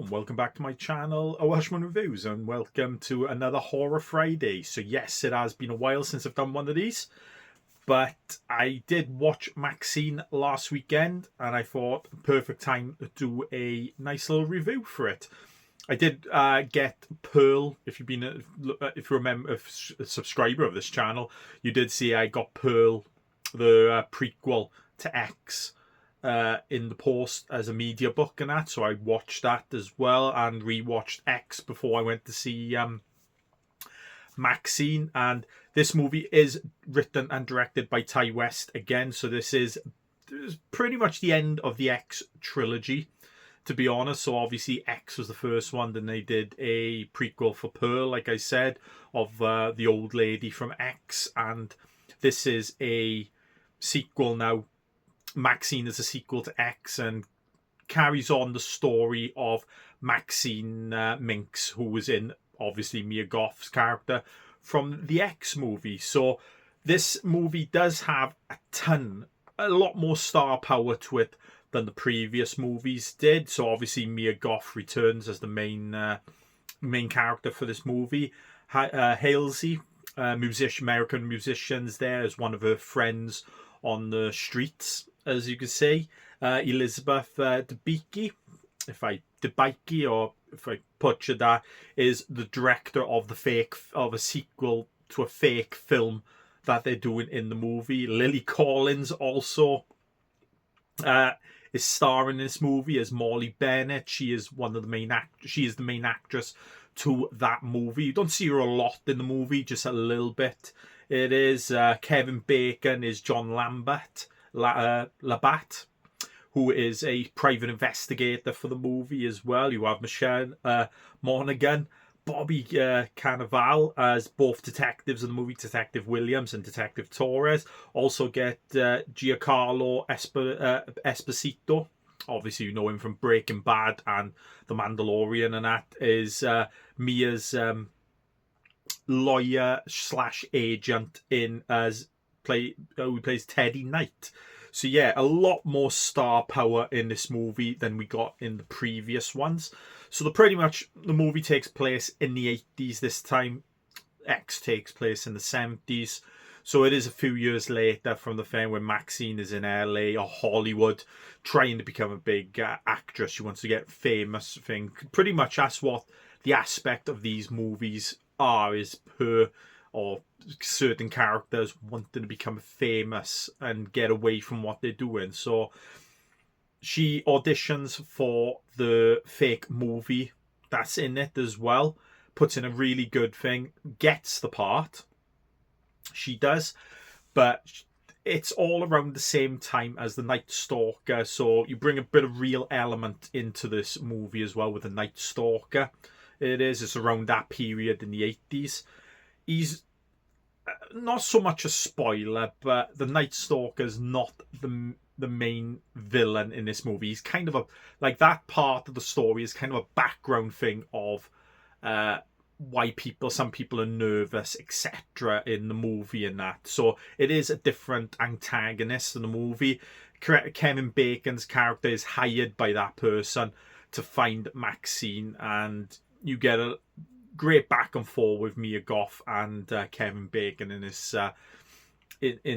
and welcome back to my channel, Welshman Reviews, and welcome to another Horror Friday. So yes, it has been a while since I've done one of these, but I did watch MaXXXine last weekend, and I thought perfect time to do a nice little review for it. I did get Pearl. If if you remember, a subscriber of this channel, you did see I got Pearl, the prequel to X, in the post as a media book and that, so I watched that as well and rewatched X before I went to see MaXXXine. And this movie is written and directed by Ty West again, so this is pretty much the end of the X trilogy, to be honest. So obviously X was the first one, then they did a prequel for Pearl, like I said, of the old lady from X, and this is a sequel now. MaXXXine is a sequel to X and carries on the story of Maxine Minx, who was in, obviously, Mia Goth's character from the X movie. So this movie does have a lot more star power to it than the previous movies did. So obviously Mia Goth returns as the main character for this movie. Halsey, American musicians, there as one of her friends on the streets, as you can see. Elizabeth Debicki, if I butchered that, is the director of a sequel to a fake film that they're doing in the movie. Lily Collins also is starring in this movie as Molly Bennett. She is She is the main actress to that movie. You don't see her a lot in the movie, just a little bit. It is Kevin Bacon is John Labatt, who is a private investigator for the movie as well. You have Michelle Monaghan, Bobby Cannavale as both detectives in the movie, Detective Williams and Detective Torres. Also get Giancarlo Esposito. Obviously, you know him from Breaking Bad and The Mandalorian, and that is Mia's lawyer / agent who plays Teddy Knight. So yeah, a lot more star power in this movie than we got in the previous ones. So the movie takes place in the 80s this time. X takes place in the 70s. So it is a few years later from the time when MaXXXine is in LA or Hollywood trying to become a big actress. She wants to get famous. Pretty much that's what the aspect of these movies are, is her or certain characters wanting to become famous and get away from what they're doing. So she auditions for the fake movie that's in it as well, puts in a really good thing, gets the part. She does, but it's all around the same time as the Night Stalker, so you bring a bit of real element into this movie as well with the Night Stalker. It's around that period in the 80s. He's not so much a spoiler, but the Night Stalker's not the main villain in this movie. He's kind of that part of the story is kind of a background thing of why some people are nervous, etc. in the movie and that. So it is a different antagonist in the movie. Kevin Bacon's character is hired by that person to find MaXXXine, and you get a great back and forth with Mia Goth and Kevin Bacon in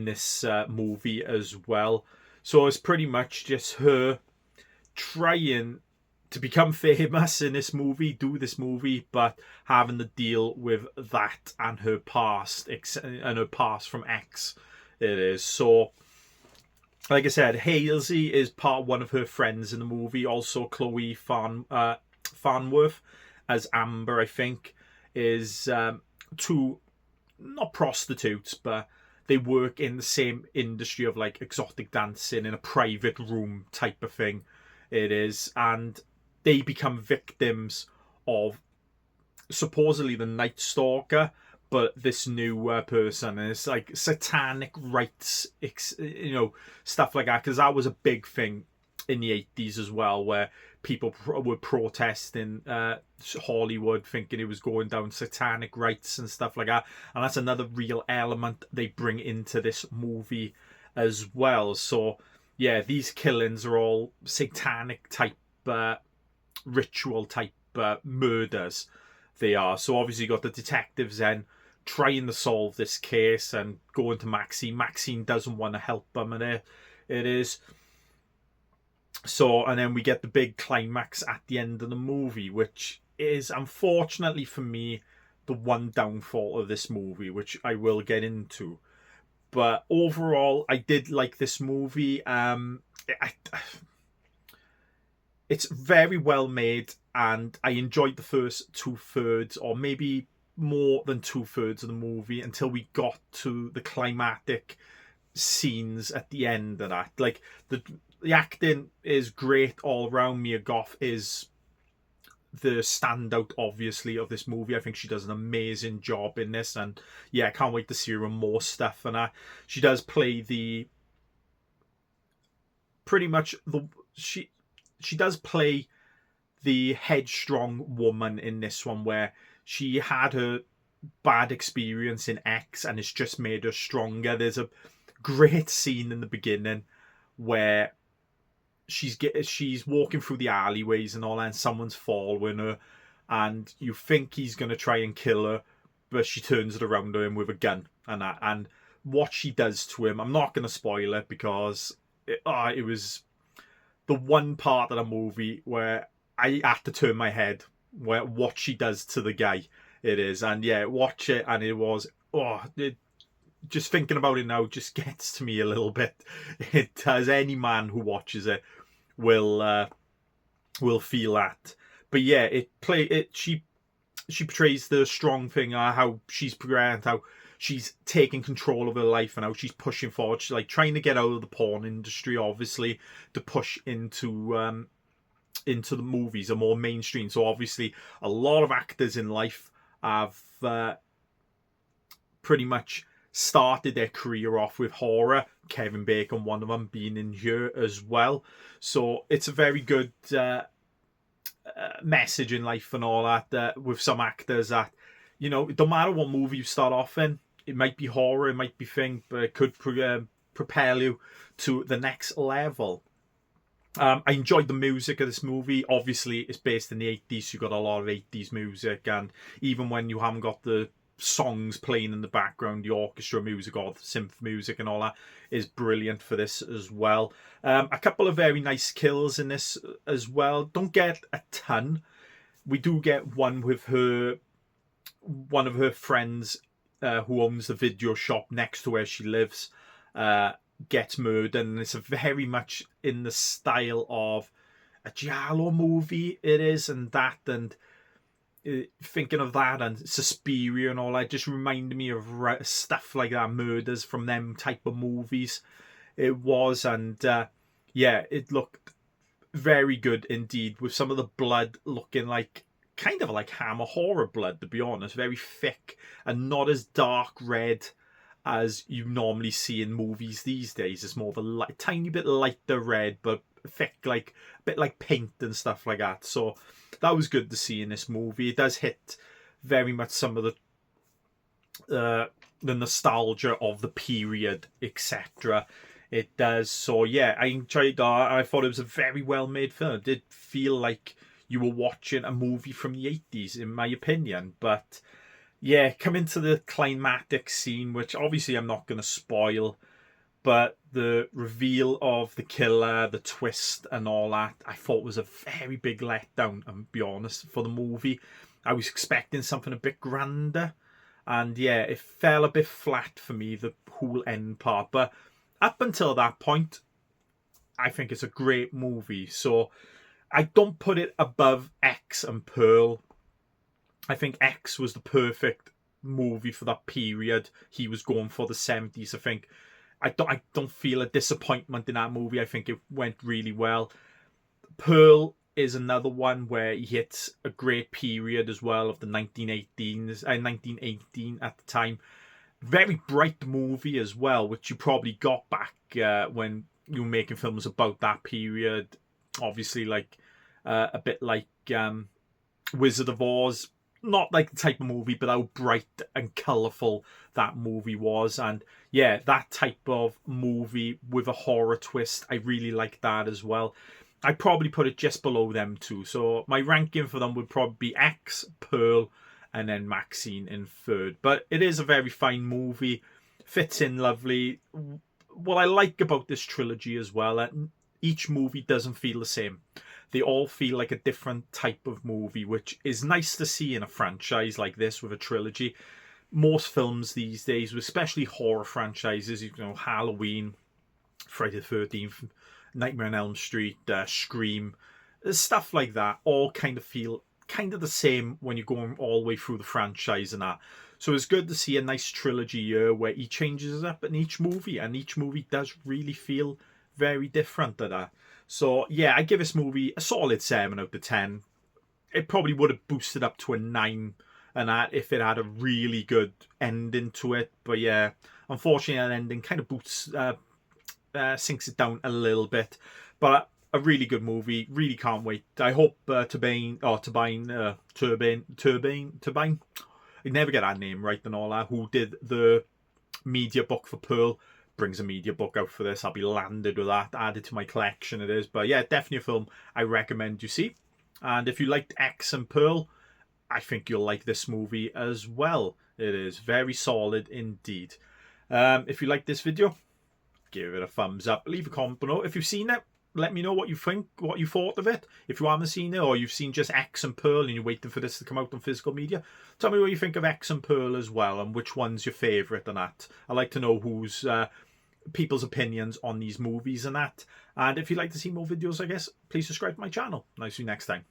this movie as well. So it's pretty much just her trying to become famous in this movie, do this movie, but having to deal with that and her past from X. It is. So, like I said, Halsey is one of her friends in the movie. Also, Chloe Farnworth as Amber, I think, is two, not prostitutes, but they work in the same industry of like exotic dancing in a private room type of thing. It is, and they become victims of supposedly the Night Stalker, but this new person, and it's like satanic rites, stuff like that, because that was a big thing in the 80s as well, where people were protesting Hollywood, thinking it was going down satanic rites and stuff like that. And that's another real element they bring into this movie as well. So yeah, these killings are all satanic type ritual type murders they are. So obviously you got the detectives then trying to solve this case and going to MaXXXine. MaXXXine doesn't want to help them, and it is. So, and then we get the big climax at the end of the movie, which is, unfortunately for me, the one downfall of this movie, which I will get into. But overall, I did like this movie. It's very well made, and I enjoyed the first 2/3, or maybe more than 2/3 of the movie, until we got to the climatic scenes at the end of that. Like, the acting is great all around. Mia Goth is the standout, obviously, of this movie. I think she does an amazing job in this, and yeah, I can't wait to see her in more stuff. And she does play the pretty much the she does play the headstrong woman in this one, where she had her bad experience in X and it's just made her stronger. There's a great scene in the beginning where she's walking through the alleyways and all that, and someone's following her, and you think he's going to try and kill her, but she turns it around on him with a gun, and what she does to him, I'm not going to spoil it, because it was the one part of the movie where I had to turn my head, where what she does to the guy. It is, and yeah, watch it, and it was, just thinking about it now just gets to me a little bit. It does. Any man who watches it will feel that. But yeah, she portrays the strong thing, how she's progressed, how she's taking control of her life, and how she's pushing forward. She's like trying to get out of the porn industry, obviously, to push into the movies, are more mainstream. So obviously a lot of actors in life have pretty much started their career off with horror. Kevin Bacon, one of them, being in here as well. So it's a very good message in life and all that, with some actors that, you know, it don't matter what movie you start off in, it might be horror, it might be thing, but it could propel you to the next level. I enjoyed the music of this movie. Obviously, it's based in the 80s, so you've got a lot of 80s music, and even when you haven't got the songs playing in the background, the orchestra music or the synth music and all that is brilliant for this as well. A couple of very nice kills in this as well. Don't get a ton. We do get one with one of her friends who owns the video shop next to where she lives, gets murdered, and it's a very much in the style of a giallo movie. It is, and thinking of that and Suspiria and all that just reminded me of stuff like that, murders from them type of movies. It was, and yeah, it looked very good indeed, with some of the blood looking like kind of like Hammer horror blood, to be honest. Very thick and not as dark red as you normally see in movies these days. It's more of a tiny bit lighter red, but thick, like a bit like paint and stuff like that. So that was good to see in this movie. It does hit very much some of the nostalgia of the period, etc. It does. So yeah, I enjoyed that. I thought it was a very well made film. It did feel like you were watching a movie from the 80s, in my opinion. But yeah, coming to the climactic scene, which obviously I'm not going to spoil, but the reveal of the killer, the twist and all that, I thought was a very big letdown, I'll be honest, for the movie. I was expecting something a bit grander, and yeah, it fell a bit flat for me, the whole end part. But up until that point, I think it's a great movie. So I don't put it above X and Pearl. I think X was the perfect movie for that period he was going for, the 70s. I think I don't feel a disappointment in that movie. I think it went really well. Pearl is another one where he hits a great period as well of the 1918 at the time. Very bright movie as well, which you probably got back when you were making films about that period. Obviously, like a bit like Wizard of Oz. Not like the type of movie, but how bright and colourful that movie was. And yeah, that type of movie with a horror twist, I really like that as well. I'd probably put it just below them two. So my ranking for them would probably be X, Pearl, and then MaXXXine in third. But it is a very fine movie, fits in lovely. What I like about this trilogy as well, each movie doesn't feel the same. They all feel like a different type of movie, which is nice to see in a franchise like this with a trilogy. Most films these days, especially horror franchises, you know, Halloween, Friday the 13th, Nightmare on Elm Street, Scream, stuff like that, all kind of feel kind of the same when you're going all the way through the franchise and that. So it's good to see a nice trilogy here where he changes up in each movie, and each movie does really feel very different to that. So yeah, I give this movie a solid 7 out of 10. It probably would have boosted up to a 9 and that if it had a really good ending to it. But yeah, unfortunately, that ending kind of sinks it down a little bit. But a really good movie. Really can't wait. I hope Turbine, I never get that name right and all that, who did the media book for Pearl, brings a media book out for this. I'll be landed with that, added to my collection it is. But yeah, definitely a film I recommend you see. And if you liked X and Pearl, I think you'll like this movie as well. It is very solid indeed. If you like this video, give it a thumbs up. Leave a comment below. If you've seen it, let me know what you think, what you thought of it. If you haven't seen it, or you've seen just X and Pearl and you're waiting for this to come out on physical media, tell me what you think of X and Pearl as well, and which one's your favourite and that. I like to know who's people's opinions on these movies and that. And if you'd like to see more videos, I guess, please subscribe to my channel. And I'll see you next time.